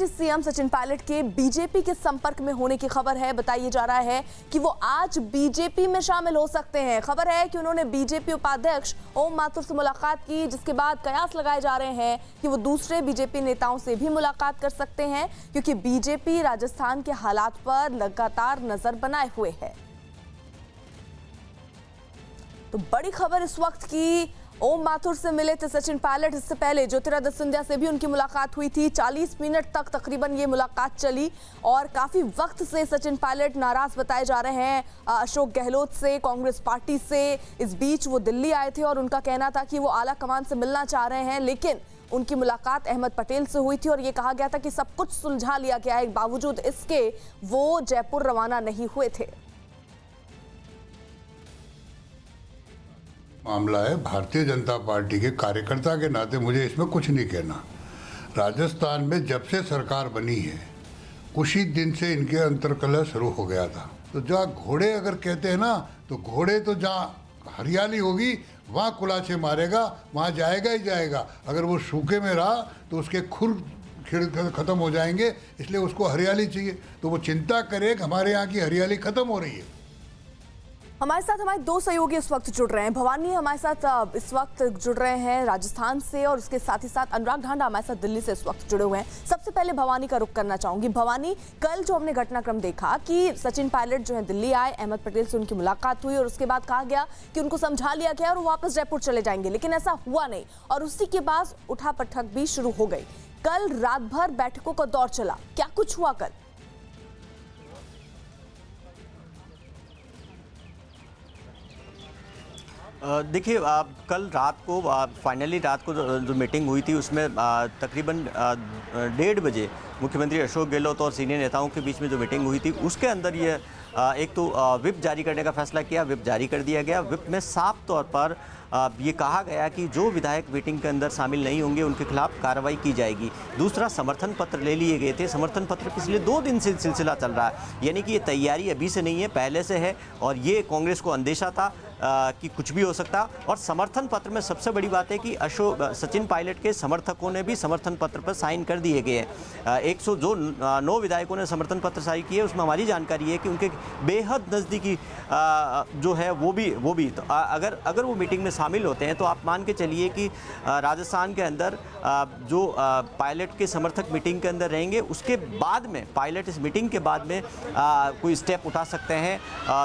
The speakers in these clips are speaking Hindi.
डिप्टी सीएम सचिन पायलट के बीजेपी के संपर्क में होने की खबर है। बताया जा रहा है कि वो आज बीजेपी में शामिल हो सकते हैं। खबर है कि उन्होंने बीजेपी उपाध्यक्ष ओम माथुर से मुलाकात की, जिसके बाद कयास लगाए जा रहे हैं कि वो दूसरे बीजेपी नेताओं से भी मुलाकात कर सकते हैं, क्योंकि बीजेपी राजस्थान के हालात पर लगातार नजर बनाए हुए है। तो बड़ी खबर इस वक्त की, ओम माथुर से मिले थे सचिन पायलट। इससे पहले ज्योतिरादित्य सिंधिया से भी उनकी मुलाकात हुई थी। 40 मिनट तक तकरीबन ये मुलाकात चली और काफी वक्त से सचिन पायलट नाराज बताए जा रहे हैं अशोक गहलोत से, कांग्रेस पार्टी से। इस बीच वो दिल्ली आए थे और उनका कहना था कि वो आला कमान से मिलना चाह रहे हैं, लेकिन उनकी मुलाकात अहमद पटेल से हुई थी और ये कहा गया था कि सब कुछ सुलझा लिया गया है। बावजूद इसके वो जयपुर रवाना नहीं हुए थे। मामला है भारतीय जनता पार्टी के कार्यकर्ता के नाते मुझे इसमें कुछ नहीं कहना। राजस्थान में जब से सरकार बनी है उसी दिन से इनके अंतर्कलह शुरू हो गया था। तो जहाँ घोड़े अगर कहते हैं ना, तो घोड़े तो जहाँ हरियाली होगी वहाँ कुलाचे मारेगा, वहाँ जाएगा ही जाएगा। अगर वो सूखे में रहा तो उसके खुर खत्म हो जाएंगे, इसलिए उसको हरियाली चाहिए। तो वो चिंता करे कि हमारे यहाँ की हरियाली खत्म हो रही है। हमारे साथ हमारे दो सहयोगी इस वक्त जुड़ रहे हैं। भवानी हमारे साथ इस वक्त जुड़ रहे हैं राजस्थान से, और उसके साथ ही साथ अनुराग ढांडा हमारे साथ दिल्ली से इस वक्त जुड़े हुए हैं। सबसे पहले भवानी का रुख करना चाहूंगी। भवानी, कल जो हमने घटनाक्रम देखा कि सचिन पायलट जो है दिल्ली आए, अहमद पटेल से उनकी मुलाकात हुई और उसके बाद कहा गया कि उनको समझा लिया गया और वो वापस जयपुर चले जाएंगे, लेकिन ऐसा हुआ नहीं और उसी के बाद उठापटक भी शुरू हो गई। कल रात भर बैठकों का दौर चला, क्या कुछ हुआ कल? देखिए, कल रात को फाइनली रात को जो मीटिंग हुई थी उसमें तकरीबन 1:30 बजे मुख्यमंत्री अशोक गहलोत और सीनियर नेताओं के बीच में जो मीटिंग हुई थी उसके अंदर ये एक तो व्हिप जारी करने का फैसला किया। व्हिप जारी कर दिया गया। व्हिप में साफ तौर पर ये कहा गया कि जो विधायक मीटिंग के अंदर शामिल नहीं होंगे उनके खिलाफ कार्रवाई की जाएगी। दूसरा, समर्थन पत्र ले लिए गए थे। समर्थन पत्र पिछले 2 दिन से सिलसिला चल रहा है, यानी कि ये तैयारी अभी से नहीं है, पहले से है और ये कांग्रेस को अंदेशा था कि कुछ भी हो सकता। और समर्थन पत्र में सबसे बड़ी बात है कि सचिन पायलट के समर्थकों ने भी समर्थन पत्र पर साइन कर दिए गए हैं। 9 विधायकों ने समर्थन पत्र साइन किए। उसमें हमारी जानकारी है कि उनके बेहद नज़दीकी जो है वो भी तो अगर वो मीटिंग में शामिल होते हैं तो आप मान के चलिए कि राजस्थान के अंदर जो पायलट के समर्थक मीटिंग के अंदर रहेंगे, उसके बाद में पायलट इस मीटिंग के बाद में कोई स्टेप उठा सकते हैं।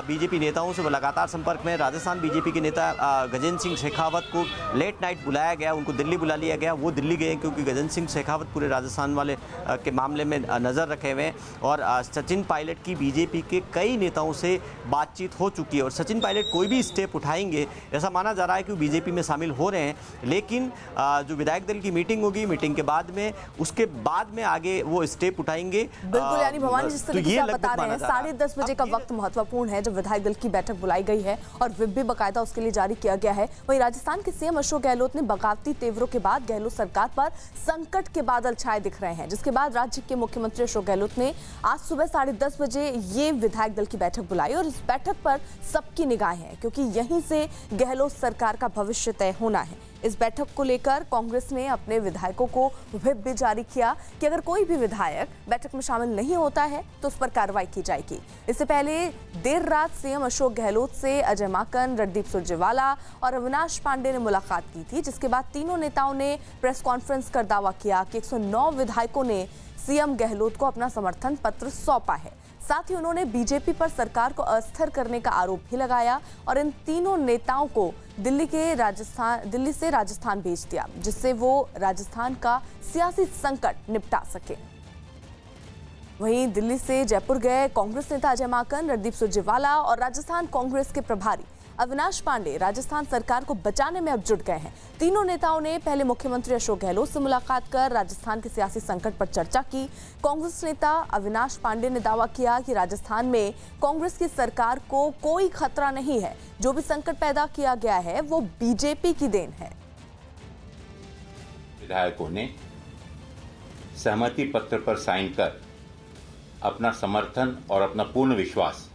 बीजेपी नेताओं से लगातार संपर्क में। राजस्थान बीजेपी के नेता गजेंद्र सिंह शेखावत को लेट नाइट बुलाया गया, उनको दिल्ली बुला लिया गया। वो दिल्ली गए क्योंकि गजेंद्र सिंह शेखावत पूरे राजस्थान वाले के मामले में नज़र रखे हुए हैं और सचिन पायलट की बीजेपी के कई नेताओं से बातचीत हो चुकी है और सचिन पायलट कोई भी स्टेप उठाएंगे ऐसा माना जा रहा है कि वो बीजेपी में शामिल हो रहे हैं। लेकिन जो विधायक दल की मीटिंग होगी, मीटिंग के बाद में उसके बाद में आगे वो स्टेप उठाएंगे। बिल्कुल, यानी भवानी जिस तरीके से आप बता रहे हैं 10:30 बजे का वक्त महत्वपूर्ण है जब विधायक दल की बैठक बुलाई गई है और व्हिप भी बाकायदा उसके लिए जारी किया गया है। वहीं राजस्थान के सीएम अशोक गहलोत ने बगावती तेवरों के बाद गहलोत सरकार पर संकट के बादल छाए दिख रहे हैं, जिसके बाद राज्य के मुख्यमंत्री अशोक गहलोत ने आज सुबह 10:30 बजे ये विधायक दल की बैठक बुलाई और इस बैठक पर सबकी निगाहें हैं, क्योंकि यहीं से गहलोत सरकार का भविष्य तय होना है। इस बैठक को लेकर कांग्रेस ने अपने विधायकों को व्हिप भी जारी किया कि अगर कोई भी विधायक बैठक में शामिल नहीं होता है तो उस पर कार्रवाई की जाएगी। इससे पहले देर रात सीएम अशोक गहलोत से अजय माकन, रणदीप सुरजेवाला और अविनाश पांडे ने मुलाकात की थी, जिसके बाद तीनों नेताओं ने प्रेस कॉन्फ्रेंस कर दावा किया कि 109 विधायकों ने सीएम गहलोत को अपना समर्थन पत्र सौंपा है। साथ ही उन्होंने बीजेपी पर सरकार को अस्थिर करने का आरोप भी लगाया और इन तीनों नेताओं को दिल्ली से राजस्थान भेज दिया, जिससे वो राजस्थान का सियासी संकट निपटा सके। वहीं दिल्ली से जयपुर गए कांग्रेस नेता अजय माकन, रणदीप सुरजेवाला और राजस्थान कांग्रेस के प्रभारी अविनाश पांडे राजस्थान सरकार को बचाने में अब जुट गए हैं। तीनों नेताओं ने पहले मुख्यमंत्री अशोक गहलोत से मुलाकात कर राजस्थान के सियासी संकट पर चर्चा की। कांग्रेस नेता अविनाश पांडे ने दावा किया कि राजस्थान में कांग्रेस की सरकार को कोई खतरा नहीं है, जो भी संकट पैदा किया गया है वो बीजेपी की देन है। विधायकों ने सहमति पत्र पर साइन कर अपना समर्थन और अपना पूर्ण विश्वास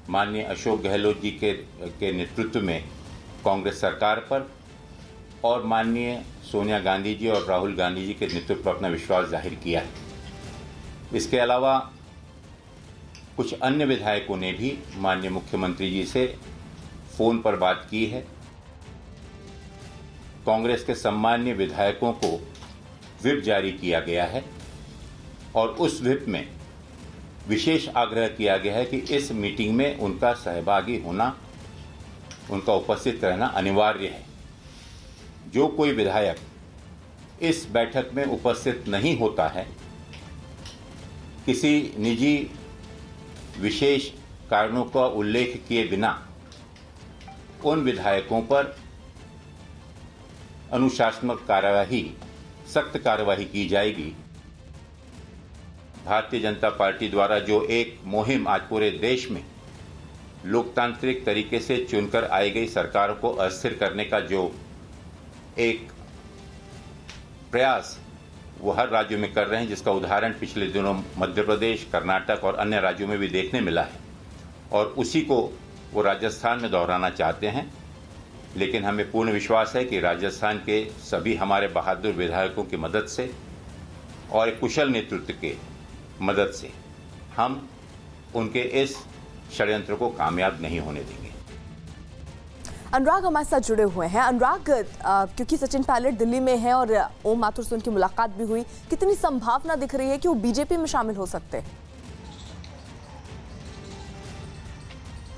माननीय अशोक गहलोत जी के नेतृत्व में कांग्रेस सरकार पर और माननीय सोनिया गांधी जी और राहुल गांधी जी के नेतृत्व पर अपना विश्वास जाहिर किया है। इसके अलावा कुछ अन्य विधायकों ने भी माननीय मुख्यमंत्री जी से फोन पर बात की है। कांग्रेस के सम्मान्य विधायकों को व्हिप जारी किया गया है और उस व्हिप में विशेष आग्रह किया गया है कि इस मीटिंग में उनका सहभागी होना, उनका उपस्थित रहना अनिवार्य है। जो कोई विधायक इस बैठक में उपस्थित नहीं होता है, किसी निजी विशेष कारणों का उल्लेख किए बिना उन विधायकों पर अनुशासनात्मक कार्यवाही, सख्त कार्यवाही की जाएगी। भारतीय जनता पार्टी द्वारा जो एक मुहिम आज पूरे देश में लोकतांत्रिक तरीके से चुनकर आई गई सरकार को अस्थिर करने का जो एक प्रयास वो हर राज्यों में कर रहे हैं, जिसका उदाहरण पिछले दिनों मध्य प्रदेश, कर्नाटक और अन्य राज्यों में भी देखने मिला है, और उसी को वो राजस्थान में दोहराना चाहते हैं। लेकिन हमें पूर्ण विश्वास है कि राजस्थान के सभी हमारे बहादुर विधायकों की मदद से और एक कुशल नेतृत्व के मदद से हम उनके इस षड्यंत्र को कामयाब नहीं होने देंगे। अनुराग हमारे साथ जुड़े हुए हैं। अनुराग, क्योंकि सचिन पायलट दिल्ली में है और ओम माथुर से उनकी मुलाकात भी हुई, कितनी संभावना दिख रही है कि वो बीजेपी में शामिल हो सकते हैं?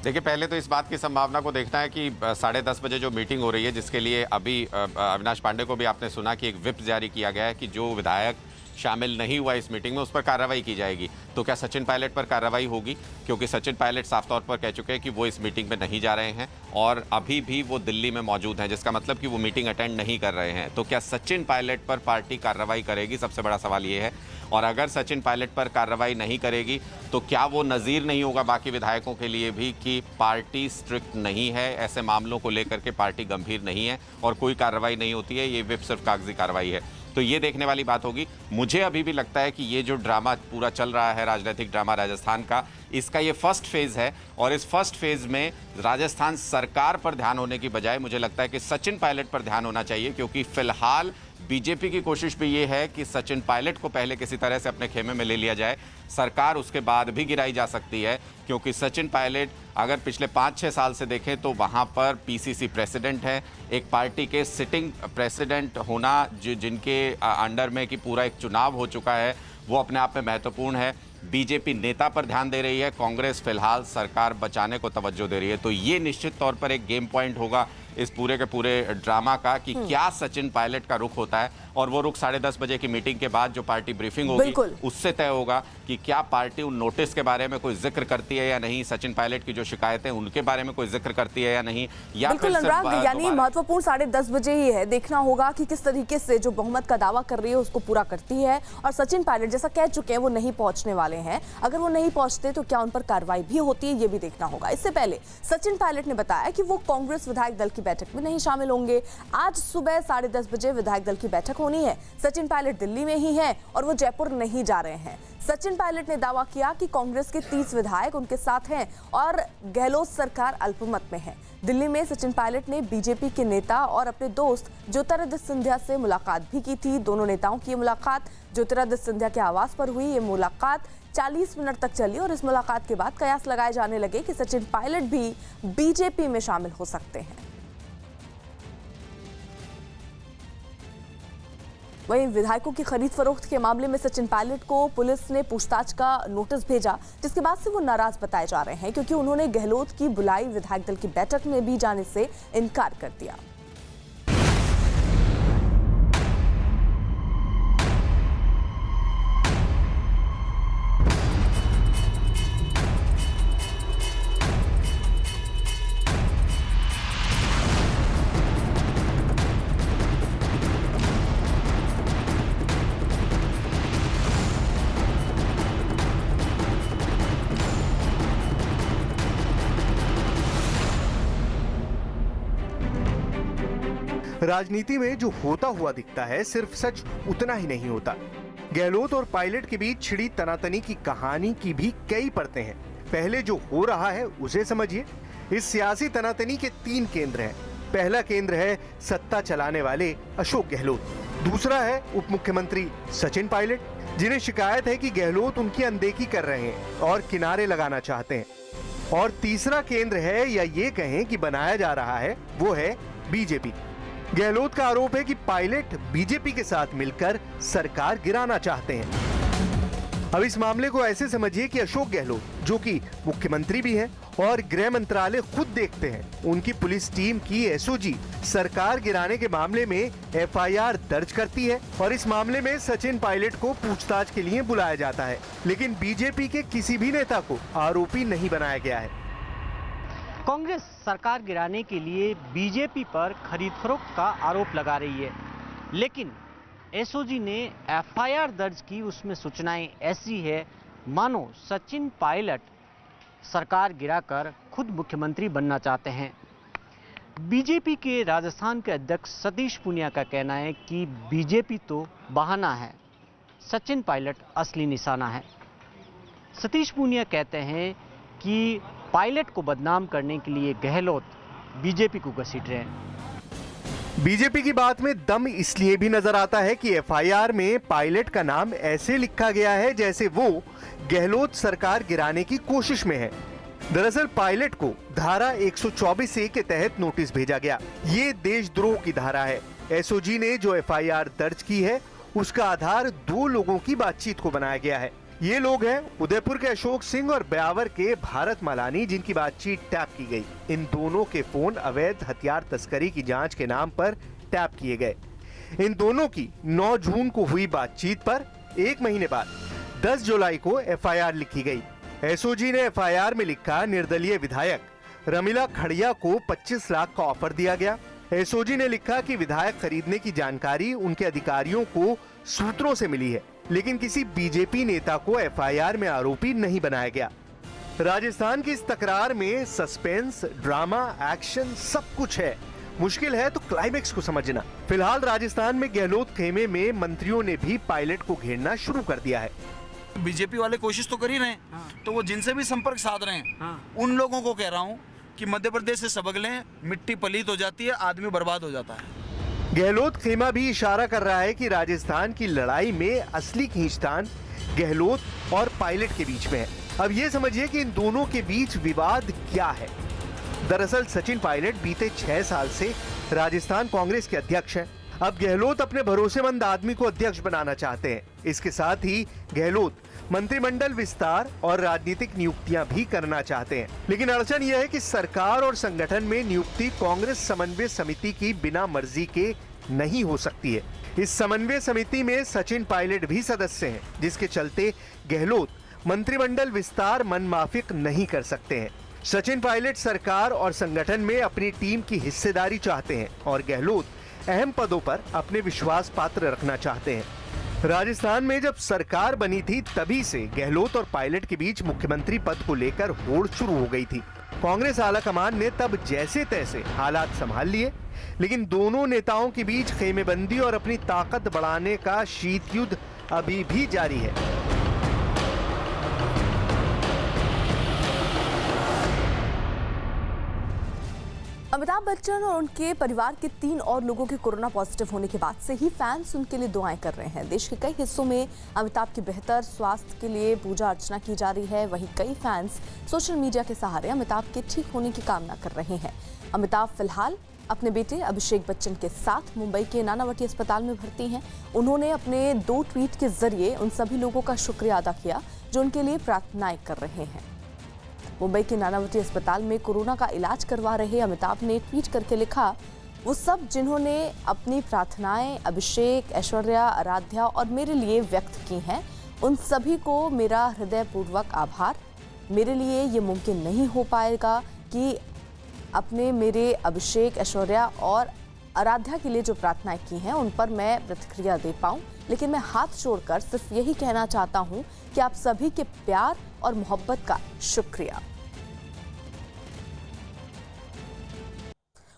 देखिए, पहले तो इस बात की संभावना को देखना है कि 10:30 बजे जो मीटिंग हो रही है, जिसके लिए अभी अविनाश पांडे को भी आपने सुना कि एक व्हिप जारी किया गया है कि जो विधायक शामिल नहीं हुआ इस मीटिंग में उस पर कार्रवाई की जाएगी। तो क्या सचिन पायलट पर कार्रवाई होगी? क्योंकि सचिन पायलट साफ तौर पर कह चुके हैं कि वो इस मीटिंग में नहीं जा रहे हैं और अभी भी वो दिल्ली में मौजूद हैं, जिसका मतलब कि वो मीटिंग अटेंड नहीं कर रहे हैं। तो क्या सचिन पायलट पर पार्टी कार्रवाई करेगी? सबसे बड़ा सवाल ये है। और अगर सचिन पायलट पर कार्रवाई नहीं करेगी तो क्या वो नज़ीर नहीं होगा बाकी विधायकों के लिए भी कि पार्टी स्ट्रिक्ट नहीं है, ऐसे मामलों को लेकर के पार्टी गंभीर नहीं है और कोई कार्रवाई नहीं होती है, ये व्हिप सिर्फ कागजी कार्रवाई है? तो ये देखने वाली बात होगी। मुझे अभी भी लगता है कि ये जो ड्रामा पूरा चल रहा है, राजनीतिक ड्रामा राजस्थान का, इसका ये फर्स्ट फेज है और इस फर्स्ट फेज में राजस्थान सरकार पर ध्यान होने की बजाय मुझे लगता है कि सचिन पायलट पर ध्यान होना चाहिए, क्योंकि फिलहाल बीजेपी की कोशिश भी ये है कि सचिन पायलट को पहले किसी तरह से अपने खेमे में ले लिया जाए। सरकार उसके बाद भी गिराई जा सकती है, क्योंकि सचिन पायलट अगर पिछले 5-6 साल से देखें तो वहाँ पर पीसीसी प्रेसिडेंट है, एक पार्टी के सिटिंग प्रेसिडेंट होना जिनके अंडर में कि पूरा एक चुनाव हो चुका है, वो अपने आप में महत्वपूर्ण है। बीजेपी नेता पर ध्यान दे रही है, कांग्रेस फिलहाल सरकार बचाने को तवज्जो दे रही है। तो ये निश्चित तौर पर एक गेम पॉइंट होगा इस पूरे के पूरे ड्रामा का कि क्या सचिन पायलट का रुख होता है, और वो रुख 10:30 बजे की मीटिंग के बाद जो पार्टी ब्रीफिंग होगी उससे तय होगा कि क्या पार्टी उन नोटिस के बारे में कोई जिक्र करती है या नहीं, सचिन पायलट की जो शिकायतें उनके बारे में कोई जिक्र करती है या नहीं, या बिल्कुल अनुराग, यानी महत्वपूर्ण 10:30 बजे ही है। देखना होगा कि किस तरीके से जो बहुमत का दावा कर रही है उसको पूरा करती है, और सचिन पायलट जैसा कह चुके हैं वो नहीं पहुंचने वाले हैं। अगर वो नहीं पहुंचते तो क्या उन पर कार्रवाई भी होती है, ये भी देखना होगा। इससे पहले सचिन पायलट ने बताया कि वो कांग्रेस विधायक दल की बैठक में नहीं शामिल होंगे। आज सुबह 10:30 बजे विधायक दल की बैठक होनी है। सचिन पायलट दिल्ली में ही हैं और वो जयपुर नहीं जा रहे हैं। सचिन पायलट ने दावा किया कि कांग्रेस के 30 विधायक उनके साथ हैं और गहलोत सरकार अल्पमत में है। दिल्ली में सचिन पायलट ने बीजेपी के नेता और अपने दोस्त ज्योतिरादित्य सिंधिया से मुलाकात भी की थी। दोनों नेताओं की मुलाकात ज्योतिरादित्य सिंधिया के आवास पर हुई। ये मुलाकात 40 मिनट तक चली और इस मुलाकात के बाद कयास लगाए जाने लगे कि सचिन पायलट भी बीजेपी में शामिल हो सकते हैं। वहीं विधायकों की खरीद फरोख्त के मामले में सचिन पायलट को पुलिस ने पूछताछ का नोटिस भेजा, जिसके बाद से वो नाराज बताए जा रहे हैं, क्योंकि उन्होंने गहलोत की बुलाई विधायक दल की बैठक में भी जाने से इनकार कर दिया। राजनीति में जो होता हुआ दिखता है सिर्फ सच उतना ही नहीं होता। गहलोत और पायलट के बीच छिड़ी तनातनी की कहानी की भी कई परतें हैं। पहले जो हो रहा है उसे समझिए। इस सियासी तनातनी के 3 केंद्र हैं। पहला केंद्र है सत्ता चलाने वाले अशोक गहलोत, दूसरा है उप मुख्यमंत्री सचिन पायलट, जिन्हें शिकायत है कि गहलोत उनकी अनदेखी कर रहे हैं और किनारे लगाना चाहते हैं। और तीसरा केंद्र है, या ये कहें कि बनाया जा रहा है, वो है बीजेपी। गहलोत का आरोप है कि पायलट बीजेपी के साथ मिलकर सरकार गिराना चाहते हैं। अब इस मामले को ऐसे समझिए कि अशोक गहलोत, जो कि मुख्यमंत्री भी हैं और गृह मंत्रालय खुद देखते हैं, उनकी पुलिस टीम की एसओजी सरकार गिराने के मामले में एफआईआर दर्ज करती है और इस मामले में सचिन पायलट को पूछताछ के लिए बुलाया जाता है। लेकिन बीजेपी के किसी भी नेता को आरोपी नहीं बनाया गया है। कांग्रेस सरकार गिराने के लिए बीजेपी पर खरीद फरोख्त का आरोप लगा रही है, लेकिन एसओजी ने एफआईआर दर्ज की, उसमें सूचनाएं ऐसी है मानो सचिन पायलट सरकार गिराकर खुद मुख्यमंत्री बनना चाहते हैं। बीजेपी के राजस्थान के अध्यक्ष सतीश पूनिया का कहना है कि बीजेपी तो बहाना है, सचिन पायलट असली निशाना है। सतीश पूनिया कहते हैं कि पायलट को बदनाम करने के लिए गहलोत बीजेपी को घसीट रहे हैं। बीजेपी की बात में दम इसलिए भी नजर आता है कि एफआईआर में पायलट का नाम ऐसे लिखा गया है जैसे वो गहलोत सरकार गिराने की कोशिश में है। दरअसल पायलट को धारा 124A के तहत नोटिस भेजा गया। ये देशद्रोह की धारा है। एसओजी ने जो एफआईआर दर्ज की है उसका आधार 2 लोगों की बातचीत को बनाया गया है। ये लोग हैं उदयपुर के अशोक सिंह और ब्यावर के भारत मलानी, जिनकी बातचीत टैप की गई। इन दोनों के फोन अवैध हथियार तस्करी की जांच के नाम पर टैप किए गए। इन दोनों की 9 जून को हुई बातचीत पर 1 महीने बाद 10 जुलाई को एफआईआर लिखी गई। एसओजी ने एफआईआर में लिखा, निर्दलीय विधायक रमीला खड़िया को 25 लाख का ऑफर दिया गया। एसओजी ने लिखा कि विधायक खरीदने की जानकारी उनके अधिकारियों को सूत्रों से मिली है, लेकिन किसी बीजेपी नेता को एफआईआर में आरोपी नहीं बनाया गया। राजस्थान की इस तकरार में सस्पेंस, ड्रामा, एक्शन सब कुछ है। मुश्किल है तो क्लाइमेक्स को समझना। फिलहाल राजस्थान में गहलोत खेमे में मंत्रियों ने भी पायलट को घेरना शुरू कर दिया है। बीजेपी वाले कोशिश तो कर ही रहे हैं, तो वो जिनसे भी संपर्क साध रहे हैं, उन लोगों को कह रहा हूँ कि मध्य प्रदेश से सबक लें। मिट्टी पलीत हो जाती है, आदमी बर्बाद हो जाता है। गहलोत खेमा भी इशारा कर रहा है कि राजस्थान की लड़ाई में असली खींचतान गहलोत और पायलट के बीच में है। अब ये समझिए कि इन दोनों के बीच विवाद क्या है। दरअसल सचिन पायलट बीते 6 साल से राजस्थान कांग्रेस के अध्यक्ष हैं। अब गहलोत अपने भरोसेमंद आदमी को अध्यक्ष बनाना चाहते हैं। इसके साथ ही गहलोत मंत्रिमंडल विस्तार और राजनीतिक नियुक्तियां भी करना चाहते हैं। लेकिन अड़चन यह है कि सरकार और संगठन में नियुक्ति कांग्रेस समन्वय समिति की बिना मर्जी के नहीं हो सकती है। इस समन्वय समिति में सचिन पायलट भी सदस्य हैं, जिसके चलते गहलोत मंत्रिमंडल विस्तार मनमाफिक नहीं कर सकते हैं। सचिन पायलट सरकार और संगठन में अपनी टीम की हिस्सेदारी चाहते हैं और गहलोत अहम पदों पर अपने विश्वास पात्र रखना चाहते हैं। राजस्थान में जब सरकार बनी थी तभी से गहलोत और पायलट के बीच मुख्यमंत्री पद को लेकर होड़ शुरू हो गई थी। कांग्रेस आलाकमान ने तब जैसे तैसे हालात संभाल लिए, लेकिन दोनों नेताओं के बीच खेमेबंदी और अपनी ताकत बढ़ाने का शीत युद्ध अभी भी जारी है। अमिताभ बच्चन और उनके परिवार के 3 और लोगों के कोरोना पॉजिटिव होने के बाद से ही फैंस उनके लिए दुआएं कर रहे हैं। देश के कई हिस्सों में अमिताभ की बेहतर स्वास्थ्य के लिए पूजा अर्चना की जा रही है। वहीं कई फैंस सोशल मीडिया के सहारे अमिताभ के ठीक होने की कामना कर रहे हैं। अमिताभ फिलहाल अपने बेटे अभिषेक बच्चन के साथ मुंबई के नानावटी अस्पताल में भर्ती हैं। उन्होंने अपने 2 ट्वीट के जरिए उन सभी लोगों का शुक्रिया अदा किया जो उनके लिए प्रार्थनाएं कर रहे हैं। मुंबई के नानावटी अस्पताल में कोरोना का इलाज करवा रहे अमिताभ ने ट्वीट करके लिखा, वो सब जिन्होंने अपनी प्रार्थनाएं अभिषेक, ऐश्वर्या, आराध्या और मेरे लिए व्यक्त की हैं, उन सभी को मेरा हृदयपूर्वक आभार। मेरे लिए ये मुमकिन नहीं हो पाएगा कि अपने मेरे अभिषेक, ऐश्वर्या और आराध्या के लिए जो प्रार्थनाएं की हैं उन पर मैं प्रतिक्रिया दे पाऊं, लेकिन मैं हाथ जोड़कर सिर्फ यही कहना चाहता हूं कि आप सभी के प्यार और मोहब्बत का शुक्रिया।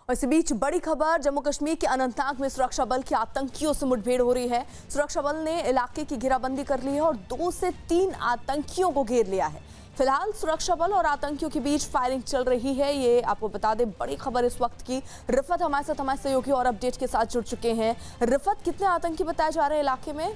और इसी बीच बड़ी खबर, जम्मू कश्मीर के अनंतनाग में सुरक्षा बल की आतंकियों से मुठभेड़ हो रही है। सुरक्षा बल ने इलाके की घेराबंदी कर ली है और 2 से 3 आतंकियों को घेर लिया है। फिलहाल सुरक्षा बल और आतंकियों के बीच फायरिंग चल रही है। ये आपको बता दें, बड़ी खबर इस वक्त की। रिफत हमारे सहयोगी और अपडेट के साथ जुड़ चुके हैं। रिफत, कितने आतंकी बताए जा रहे हैं इलाके में?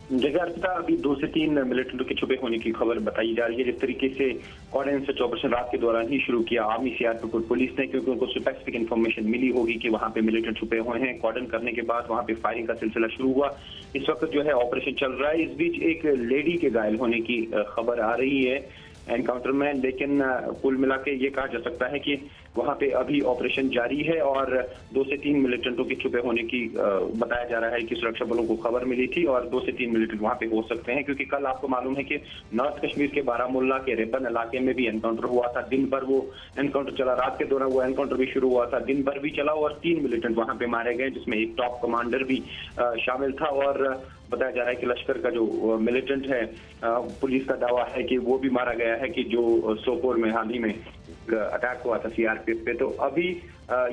जैसे अर्पिता, अभी 2 से 3 मिलिटेंटों के छुपे होने की खबर बताई जा रही है। जिस तरीके से कॉर्डिनेट सर्च ऑपरेशन रात के दौरान ही शुरू किया आर्मी, सीआरपीएफ और पुलिस ने, क्योंकि उनको स्पेसिफिक इन्फॉर्मेशन मिली होगी कि वहां पे मिलिटेंट छुपे हुए हैं। कॉर्डन करने के बाद वहां पे फायरिंग का सिलसिला शुरू हुआ। इस वक्त जो है ऑपरेशन चल रहा है। इस बीच एक लेडी के घायल होने की खबर आ रही है एनकाउंटर में, लेकिन कुल मिला के ये कहा जा सकता है कि वहां पे अभी ऑपरेशन जारी है और 2 से 3 मिलिटेंटों के छुपे होने की बताया जा रहा है कि सुरक्षा बलों को खबर मिली थी और 2 से 3 मिलिटेंट वहां पे हो सकते हैं, क्योंकि कल आपको मालूम है कि नॉर्थ कश्मीर के बारामुल्ला के रेबन इलाके में भी एनकाउंटर हुआ था। दिन भर वो एनकाउंटर चला, रात के दौरान वो एनकाउंटर भी शुरू हुआ था, दिन भर भी चला और 3 मिलिटेंट वहां पे मारे गए, जिसमें एक टॉप कमांडर भी शामिल था। और बताया जा रहा है कि लश्कर का जो मिलिटेंट है, पुलिस का दावा है कि वो भी मारा गया है, कि जो सोपोर में हाल ही में अटैक हुआ था सीआरपीएफ पे। तो अभी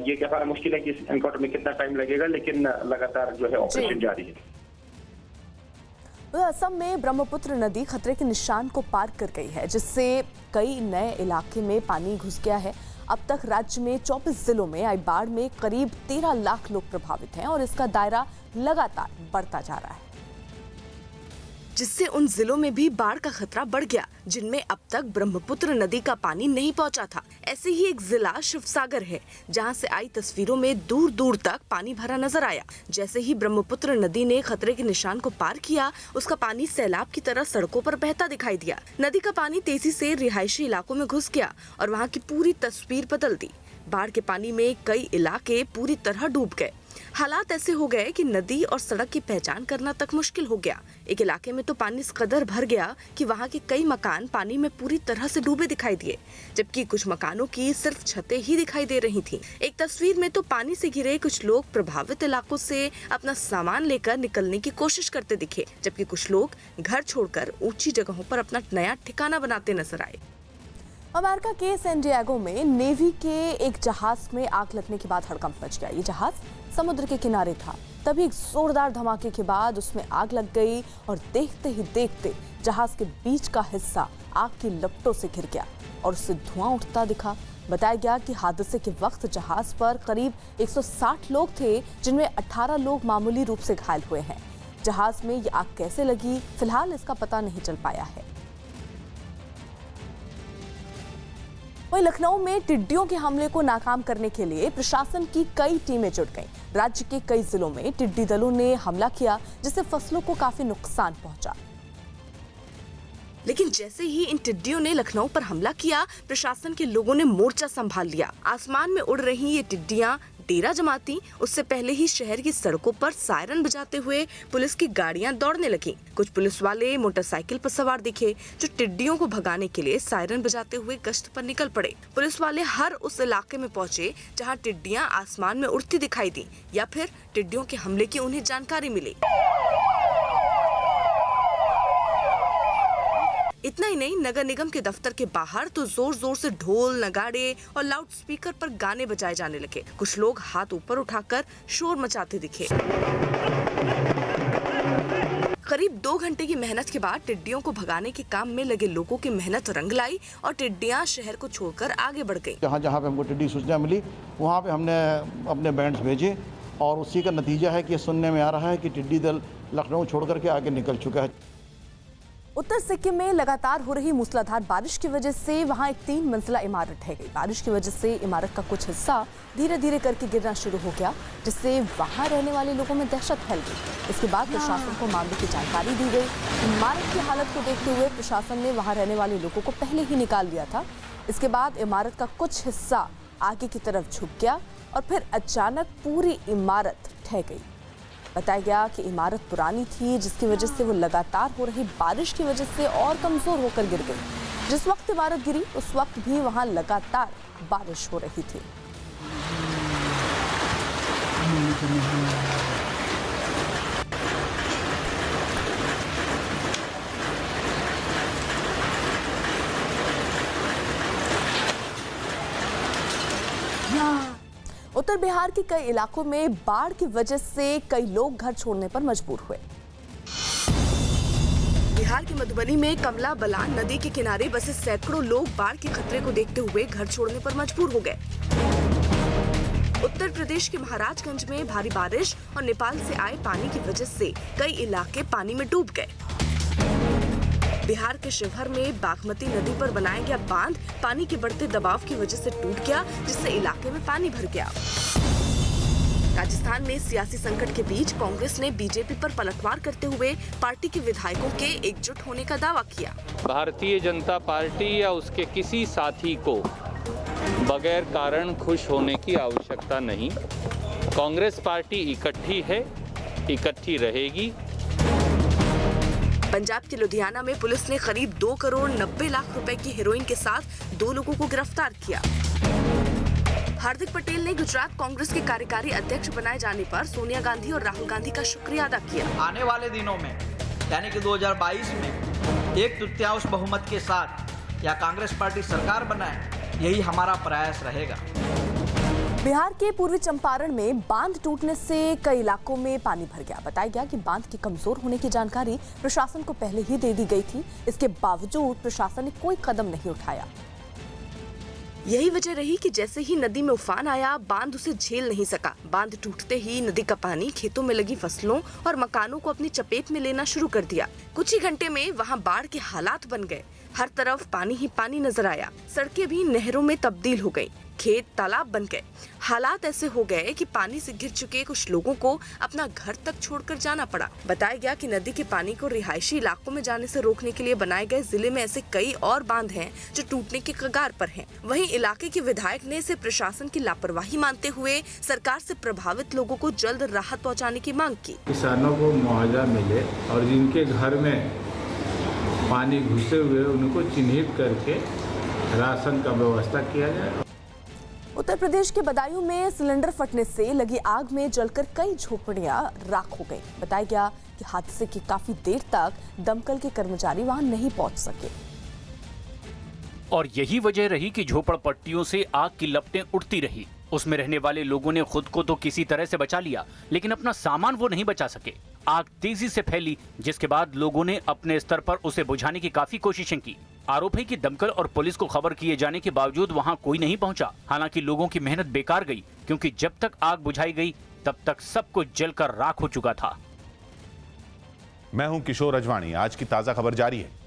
ये कहना मुश्किल है कि इस एनकाउंटर में कितना टाइम लगेगा, लेकिन लगातार जो है ऑपरेशन जारी है। असम में ब्रह्मपुत्र नदी खतरे के निशान को पार कर गई है, जिससे कई नए इलाके में पानी घुस गया है। अब तक राज्य में 24 जिलों में आई बाढ़ में करीब 13 लाख लोग प्रभावित हैं और इसका दायरा लगातार बढ़ता जा रहा है, जिससे उन जिलों में भी बाढ़ का खतरा बढ़ गया जिनमें अब तक ब्रह्मपुत्र नदी का पानी नहीं पहुंचा था। ऐसे ही एक जिला शिवसागर है, जहां से आई तस्वीरों में दूर दूर तक पानी भरा नजर आया। जैसे ही ब्रह्मपुत्र नदी ने खतरे के निशान को पार किया, उसका पानी सैलाब की तरह सड़कों पर बहता दिखाई दिया। नदी का पानी तेजी से रिहायशी इलाकों में घुस गया और वहाँ की पूरी तस्वीर बदल दी। बाढ़ के पानी में कई इलाके पूरी तरह डूब गए। हालात ऐसे हो गए कि नदी और सड़क की पहचान करना तक मुश्किल हो गया। एक इलाके में तो पानी इस कदर भर गया कि वहाँ के कई मकान पानी में पूरी तरह से डूबे दिखाई दिए, जबकि कुछ मकानों की सिर्फ छतें ही दिखाई दे रही थीं। एक तस्वीर में तो पानी से घिरे कुछ लोग प्रभावित इलाकों से अपना सामान लेकर निकलने की कोशिश करते दिखे, जबकि कुछ लोग घर छोड़कर ऊंची जगहों पर अपना नया ठिकाना बनाते नजर आए। अमेरिका के सैन डिएगो में नेवी के एक जहाज में आग लगने के बाद हड़कंप मच गया। ये जहाज समुद्र के किनारे था, तभी एक जोरदार धमाके के बाद उसमें आग लग गई और देखते ही देखते जहाज के बीच का हिस्सा आग की लपटों से घिर गया और उससे धुआं उठता दिखा। बताया गया कि हादसे के वक्त जहाज पर करीब 160 लोग थे, जिनमें 18 लोग मामूली रूप से घायल हुए हैं। जहाज में ये आग कैसे लगी, फिलहाल इसका पता नहीं चल पाया है। वहीं लखनऊ में टिड्डियों के हमले को नाकाम करने के लिए प्रशासन की कई टीमें जुट गईं। राज्य के कई जिलों में टिड्डी दलों ने हमला किया, जिससे फसलों को काफी नुकसान पहुंचा। लेकिन जैसे ही इन टिड्डियों ने लखनऊ पर हमला किया, प्रशासन के लोगों ने मोर्चा संभाल लिया। आसमान में उड़ रही ये टिड्डियां डेरा जमाती, उससे पहले ही शहर की सड़कों पर सायरन बजाते हुए पुलिस की गाड़ियां दौड़ने लगी। कुछ पुलिस वाले मोटरसाइकिल पर सवार दिखे, जो टिड्डियों को भगाने के लिए सायरन बजाते हुए गश्त पर निकल पड़े। पुलिस वाले हर उस इलाके में पहुंचे जहां टिड्डियां आसमान में उड़ती दिखाई दी या फिर टिड्डियों के हमले की उन्हें जानकारी मिली। इतना ही नहीं, नगर निगम के दफ्तर के बाहर तो जोर जोर से ढोल, नगाड़े और लाउड स्पीकर पर गाने बजाए जाने लगे। कुछ लोग हाथ ऊपर उठाकर शोर मचाते दिखे। करीब 2 घंटे की मेहनत के बाद टिड्डियों को भगाने के काम में लगे लोगों की मेहनत रंग लाई और टिड्डियां शहर को छोड़कर आगे बढ़ गईं। जहाँ जहाँ पे हमको टिड्डी सूचना मिली, वहाँ पे हमने अपने बैंड्स भेजे और उसी का नतीजा है कि सुनने में आ रहा है कि टिड्डी दल लखनऊ छोड़ करके आगे निकल चुका है। उत्तर सिक्किम में लगातार हो रही मूसलाधार बारिश की वजह से वहां एक 3 मंजिला इमारत ढह गई। बारिश की वजह से इमारत का कुछ हिस्सा धीरे धीरे करके गिरना शुरू हो गया, जिससे वहां रहने वाले लोगों में दहशत फैल गई। इसके बाद प्रशासन को मामले की जानकारी दी गई। इमारत की हालत को देखते हुए प्रशासन ने वहां रहने वाले लोगों को पहले ही निकाल दिया था। इसके बाद इमारत का कुछ हिस्सा आगे की तरफ झुक गया और फिर अचानक पूरी इमारत ढह गई। बताया गया कि इमारत पुरानी थी, जिसकी वजह से वो लगातार हो रही बारिश की वजह से और कमजोर होकर गिर गई। जिस वक्त इमारत गिरी उस वक्त भी वहां लगातार बारिश हो रही थी। उत्तर बिहार के कई इलाकों में बाढ़ की वजह से कई लोग घर छोड़ने पर मजबूर हुए। बिहार के मधुबनी में कमला बलान नदी के किनारे बसे सैकड़ों लोग बाढ़ के खतरे को देखते हुए घर छोड़ने पर मजबूर हो गए। उत्तर प्रदेश के महाराजगंज में भारी बारिश और नेपाल से आए पानी की वजह से कई इलाके पानी में डूब गए। बिहार के शिवहर में बागमती नदी पर बनाया गया बांध पानी के बढ़ते दबाव की वजह से टूट गया, जिससे इलाके में पानी भर गया। राजस्थान में सियासी संकट के बीच कांग्रेस ने बीजेपी पर पलटवार करते हुए पार्टी के विधायकों के एकजुट होने का दावा किया। भारतीय जनता पार्टी या उसके किसी साथी को बगैर कारण खुश होने की आवश्यकता नहीं। कांग्रेस पार्टी इकट्ठी है, इकट्ठी रहेगी। पंजाब के लुधियाना में पुलिस ने करीब 2 करोड़ 90 लाख रुपए की हेरोइन के साथ 2 लोगों को गिरफ्तार किया। हार्दिक पटेल ने गुजरात कांग्रेस के कार्यकारी अध्यक्ष बनाए जाने पर सोनिया गांधी और राहुल गांधी का शुक्रिया अदा किया। आने वाले दिनों में यानी कि 2022 में 1/3 बहुमत के साथ या कांग्रेस पार्टी सरकार बनाए, यही हमारा प्रयास रहेगा। बिहार के पूर्वी चंपारण में बांध टूटने से कई इलाकों में पानी भर गया। बताया गया कि बांध के कमजोर होने की जानकारी प्रशासन को पहले ही दे दी गई थी। इसके बावजूद प्रशासन ने कोई कदम नहीं उठाया। यही वजह रही कि जैसे ही नदी में उफान आया, बांध उसे झेल नहीं सका। बांध टूटते ही नदी का पानी खेतों में लगी फसलों और मकानों को अपनी चपेट में लेना शुरू कर दिया। कुछ ही घंटे में वहां बाढ़ के हालात बन गए। हर तरफ पानी ही पानी नजर आया। सड़कें भी नहरों में तब्दील हो गई, खेत तालाब बन गए। हालात ऐसे हो गए कि पानी से घिर चुके कुछ लोगों को अपना घर तक छोड़कर जाना पड़ा। बताया गया कि नदी के पानी को रिहायशी इलाकों में जाने से रोकने के लिए बनाए गए जिले में ऐसे कई और बांध हैं जो टूटने के कगार पर हैं। वहीं इलाके के विधायक ने इसे प्रशासन की लापरवाही मानते हुए सरकार से प्रभावित लोगों को जल्द राहत पहुँचाने की मांग की। किसानों को मुआवजा मिले और जिनके घर में पानी घुसे हुए उनको चिन्हित करके राशन का व्यवस्था किया जाए। उत्तर प्रदेश के बदायूं में सिलेंडर फटने से लगी आग में जलकर कई झोपड़ियां राख हो गई। बताया गया कि हादसे की काफी देर तक दमकल के कर्मचारी वहां नहीं पहुंच सके और यही वजह रही कि झोपड़पट्टियों से आग की लपटें उठती रही। उसमें रहने वाले लोगों ने खुद को तो किसी तरह से बचा लिया, लेकिन अपना सामान वो नहीं बचा सके। आग तेजी से फैली, जिसके बाद लोगों ने अपने स्तर पर उसे बुझाने की काफी कोशिशें की। आरोप है कि दमकल और पुलिस को खबर किए जाने के बावजूद वहां कोई नहीं पहुंचा। हालांकि लोगों की मेहनत बेकार गई, क्योंकि जब तक आग बुझाई गई तब तक सब कुछ जलकर राख हो चुका था। मैं हूं किशोर अजवाणी। आज की ताजा खबर जारी है।